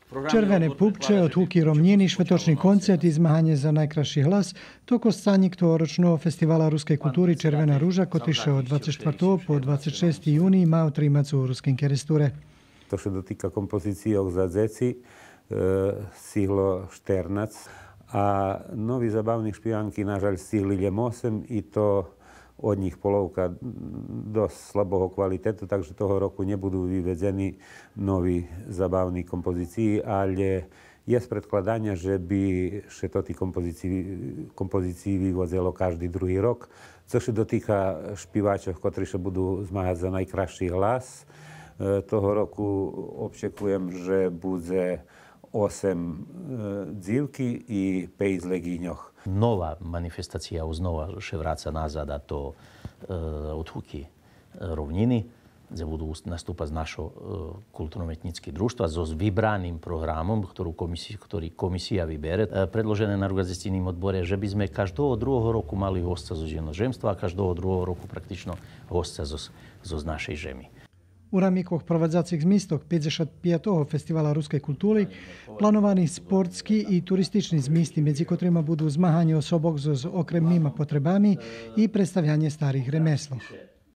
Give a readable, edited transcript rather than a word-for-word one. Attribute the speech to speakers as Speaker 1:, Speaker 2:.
Speaker 1: Červené pupče, od Huky Romniny, švetočný koncert i zmahanie za najkrajší hlas, toko stanik tohoročného festivala ruskej kultúry Červená rúža, kotiše od 24. po 26. júni má trímac u ruským keresture.
Speaker 2: To što dotika kompozicijog za dzeci, stihlo 14, a novi zabavnih špijanki, nažalj, stihli ljem 8 i to od njih polovka dosť slabého kvalitetu, takže toho roku nebudú vyvedzení noví zabavní kompozícii, ale je predkladania, že by še to tí kompozícií vyvozilo každý druhý rok. Co sa dotýka špívačov, ktorí sa budú zmáhať za najkrajší hlas, toho roku očekujem, že bude 8 dzivky i 5 legíňoch.
Speaker 3: Nova manifestácia znova še vráca nazad, a to od Huky Rovniny, kde budú nastúpať našo kultúrno-etnické družstva so vybraným programom, ktorý komisia vybere, predložené na organizačným odbore, že by sme každého druhého roku mali hostia zo ženstva a každého druhého roku praktično hostia zo našej žemi.
Speaker 1: U ramikoch prowadzacích zmistok 55. Festivala ruskej kultúry plánovaný sportský i turističný zmisty, medzi ktorými budú zmahanie osobok s okremnými potrebami i predstavianie starých remeslov.